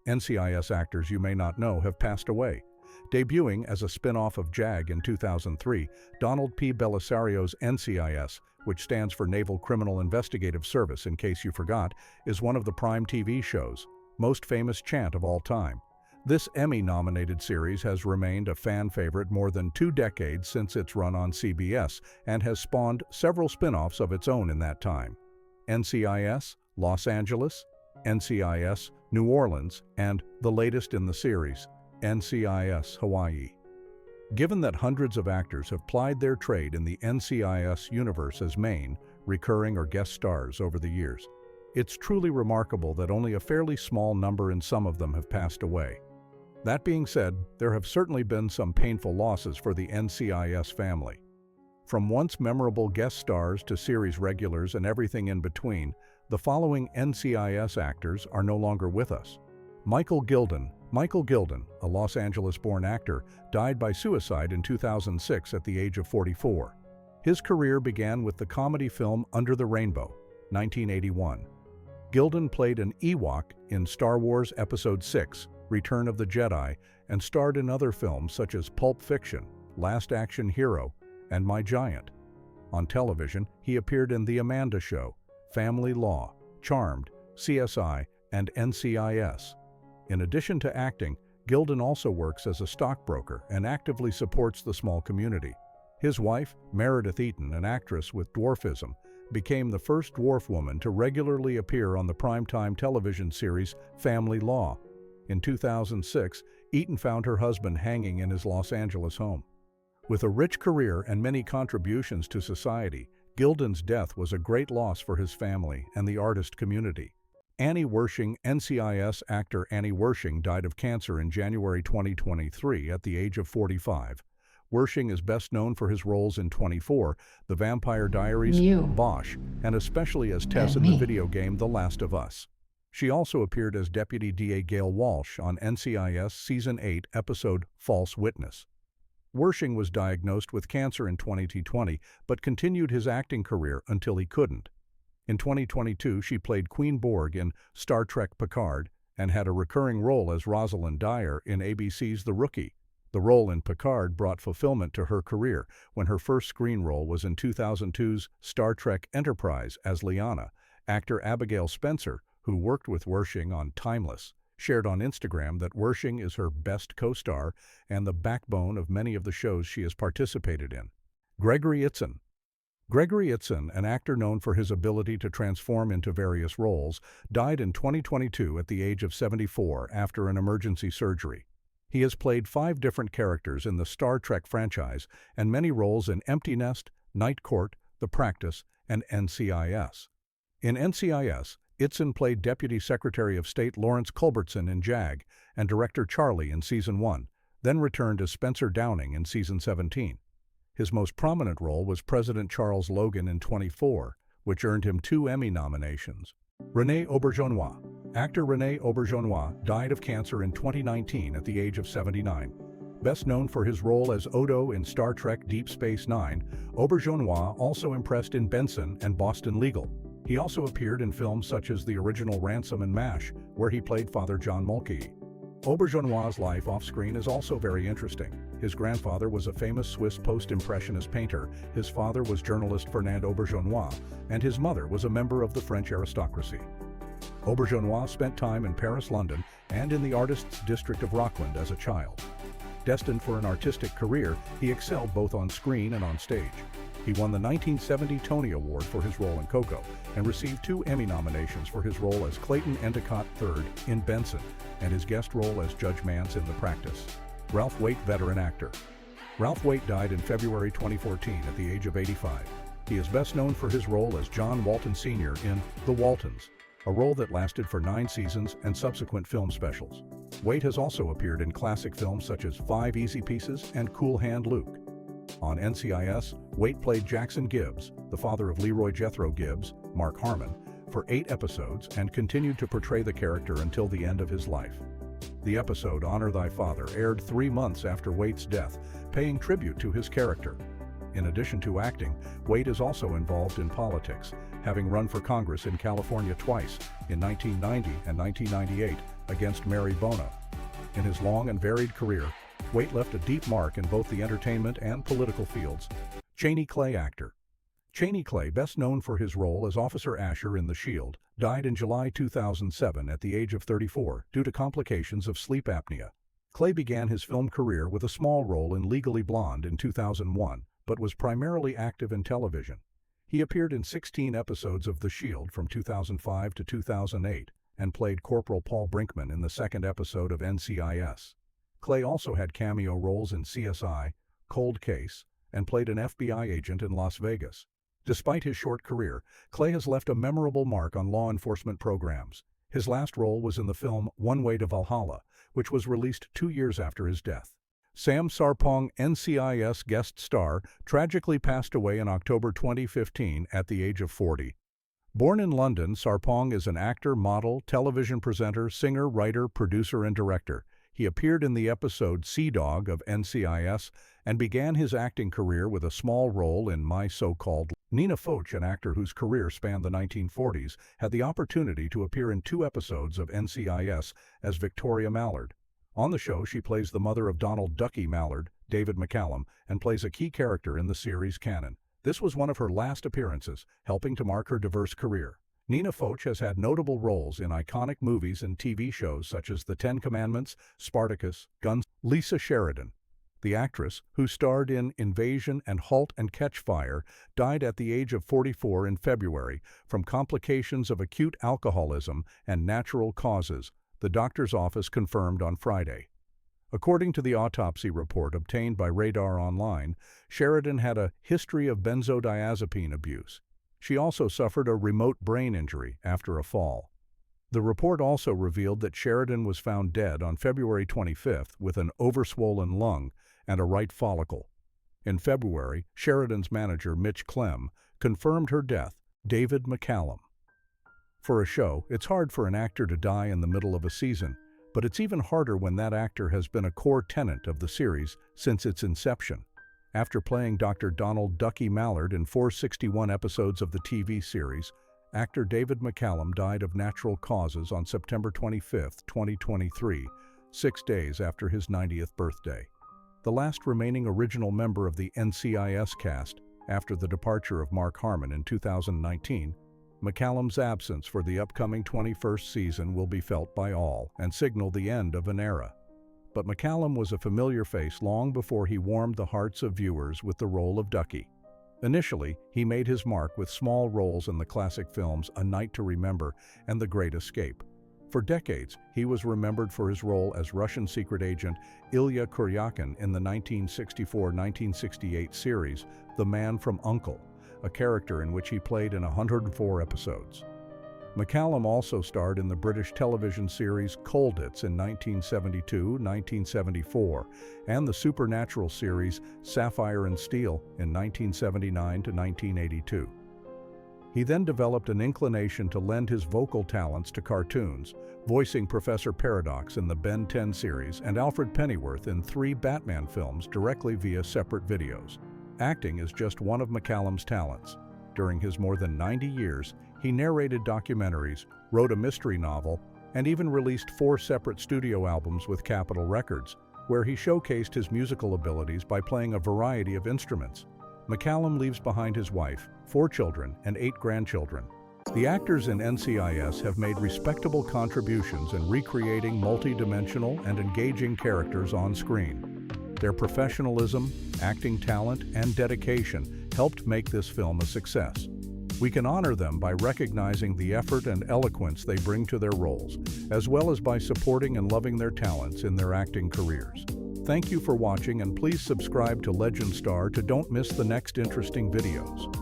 NCIS actors you may not know have passed away. Debuting as a spin-off of JAG in 2003, Donald P. Bellisario's NCIS, which stands for Naval Criminal Investigative Service in case you forgot, is one of the Prime TV show's most famous chant of all time. This Emmy-nominated series has remained a fan favorite more than 2 decades since its run on CBS and has spawned several spin-offs of its own in that time. NCIS, Los Angeles, NCIS, New Orleans, and the latest in the series, NCIS, Hawaii. Given that hundreds of actors have plied their trade in the NCIS universe as main, recurring, or guest stars over the years, it's truly remarkable that only a fairly small number in some of them have passed away. That being said, there have certainly been some painful losses for the NCIS family. From once memorable guest stars to series regulars and everything in between, the following NCIS actors are no longer with us. Michael Gilden, a Los Angeles-born actor, died by suicide in 2006 at the age of 44. His career began with the comedy film Under the Rainbow, 1981. Gilden played an Ewok in Star Wars Episode VI, Return of the Jedi, and starred in other films such as Pulp Fiction, Last Action Hero, and My Giant. On television, he appeared in The Amanda Show, Family Law, Charmed, CSI, and NCIS. In addition to acting, Gilden also works as a stockbroker and actively supports the small community. His wife, Meredith Eaton, an actress with dwarfism, became the first dwarf woman to regularly appear on the primetime television series Family Law. In 2006, Eaton found her husband hanging in his Los Angeles home. With a rich career and many contributions to society, Gilden's death was a great loss for his family and the artist community. Annie Wersching, NCIS actor Annie Wersching died of cancer in January 2023 at the age of 45. Wersching is best known for his roles in 24, The Vampire Diaries, Bosch, and especially as Tess in the video game The Last of Us. She also appeared as Deputy DA Gail Walsh on NCIS Season 8 episode False Witness. Wersching was diagnosed with cancer in 2020 but continued his acting career until he couldn't. In 2022, she played Queen Borg in Star Trek Picard and had a recurring role as Rosalind Dyer in ABC's The Rookie. The role in Picard brought fulfillment to her career when her first screen role was in 2002's Star Trek Enterprise as Lyanna. Actor Abigail Spencer, who worked with Wersching on Timeless, shared on Instagram that Wersching is her best co-star and the backbone of many of the shows she has participated in. Gregory Itzin, an actor known for his ability to transform into various roles, died in 2022 at the age of 74 after an emergency surgery. He has played 5 different characters in the Star Trek franchise and many roles in Empty Nest, Night Court, The Practice, and NCIS. In NCIS, Itzin played Deputy Secretary of State Lawrence Culbertson in JAG and Director Charlie in Season 1, then returned as Spencer Downing in Season 17. His most prominent role was President Charles Logan in 24, which earned him 2 Emmy nominations. Rene Auberjonois. Actor Rene Auberjonois died of cancer in 2019 at the age of 79. Best known for his role as Odo in Star Trek Deep Space Nine, Auberjonois also impressed in Benson and Boston Legal. He also appeared in films such as the original Ransom and MASH, where he played Father John Mulcahy. Auberjonois' life off-screen is also very interesting. His grandfather was a famous Swiss post-impressionist painter, his father was journalist Fernand Auberjonois, and his mother was a member of the French aristocracy. Auberjonois spent time in Paris, London, and in the artists' district of Rockland as a child. Destined for an artistic career, he excelled both on screen and on stage. He won the 1970 Tony Award for his role in Coco and received 2 Emmy nominations for his role as Clayton Endicott III in Benson and his guest role as Judge Mance in The Practice. Ralph Waite, veteran actor. Ralph Waite died in February 2014 at the age of 85. He is best known for his role as John Walton Sr. in The Waltons, a role that lasted for 9 seasons and subsequent film specials. Waite has also appeared in classic films such as 5 Easy Pieces and Cool Hand Luke. On NCIS, Waite played Jackson Gibbs, the father of Leroy Jethro Gibbs, Mark Harmon, for 8 episodes and continued to portray the character until the end of his life. The episode Honor Thy Father aired 3 months after Waite's death, paying tribute to his character. In addition to acting, Waite is also involved in politics, having run for Congress in California twice, in 1990 and 1998, against Mary Bono. In his long and varied career, Waite left a deep mark in both the entertainment and political fields. Kley actor. Kley, best known for his role as Officer Asher in The Shield, died in July 2007 at the age of 34 due to complications of sleep apnea. Kley began his film career with a small role in Legally Blonde in 2001, but was primarily active in television. He appeared in 16 episodes of The Shield from 2005 to 2008 and played Corporal Paul Brinkman in the second episode of NCIS. Kley also had cameo roles in CSI, Cold Case, and played an FBI agent in Las Vegas. Despite his short career, Kley has left a memorable mark on law enforcement programs. His last role was in the film One Way to Valhalla, which was released 2 years after his death. Sam Sarpong, NCIS guest star, tragically passed away in October 2015 at the age of 40. Born in London, Sarpong is an actor, model, television presenter, singer, writer, producer, and director. He appeared in the episode Sea Dog of NCIS and began his acting career with a small role in My So-Called Nina Foch, an actor whose career spanned the 1940s, had the opportunity to appear in 2 episodes of NCIS as Victoria Mallard. On the show, she plays the mother of Donald "Ducky" Mallard, David McCallum, and plays a key character in the series canon. This was one of her last appearances, helping to mark her diverse career. Nina Foch has had notable roles in iconic movies and TV shows such as The Ten Commandments, Spartacus, Guns. Lisa Sheridan, the actress, who starred in Invasion and Halt and Catch Fire, died at the age of 44 in February from complications of acute alcoholism and natural causes, the doctor's office confirmed on Friday. According to the autopsy report obtained by Radar Online, Sheridan had a history of benzodiazepine abuse. She also suffered a remote brain injury after a fall. The report also revealed that Sheridan was found dead on February 25 with an overswollen lung and a right follicle. In February, Sheridan's manager, Mitch Clem, confirmed her death, David McCallum. For a show, it's hard for an actor to die in the middle of a season, but it's even harder when that actor has been a core tenet of the series since its inception. After playing Dr. Donald "Ducky" Mallard in 461 episodes of the TV series, actor David McCallum died of natural causes on September 25, 2023, 6 days after his 90th birthday. The last remaining original member of the NCIS cast, after the departure of Mark Harmon in 2019, McCallum's absence for the upcoming 21st season will be felt by all and signal the end of an era. But McCallum was a familiar face long before he warmed the hearts of viewers with the role of Ducky. Initially, he made his mark with small roles in the classic films A Night to Remember and The Great Escape. For decades, he was remembered for his role as Russian secret agent Ilya Kuryakin in the 1964-1968 series The Man from U.N.C.L.E., a character in which he played in 104 episodes. McCallum also starred in the British television series Colditz in 1972-1974 and the supernatural series Sapphire and Steel in 1979-1982. He then developed an inclination to lend his vocal talents to cartoons, voicing Professor Paradox in the Ben 10 series and Alfred Pennyworth in 3 Batman films directly via separate videos. Acting is just one of McCallum's talents. During his more than 90 years, he narrated documentaries, wrote a mystery novel, and even released 4 separate studio albums with Capitol Records, where he showcased his musical abilities by playing a variety of instruments. McCallum leaves behind his wife, 4 children, and 8 grandchildren. The actors in NCIS have made respectable contributions in recreating multi-dimensional and engaging characters on screen. Their professionalism, acting talent, and dedication helped make this film a success. We can honor them by recognizing the effort and eloquence they bring to their roles, as well as by supporting and loving their talents in their acting careers. Thank you for watching, and please subscribe to Legend Star to don't miss the next interesting videos.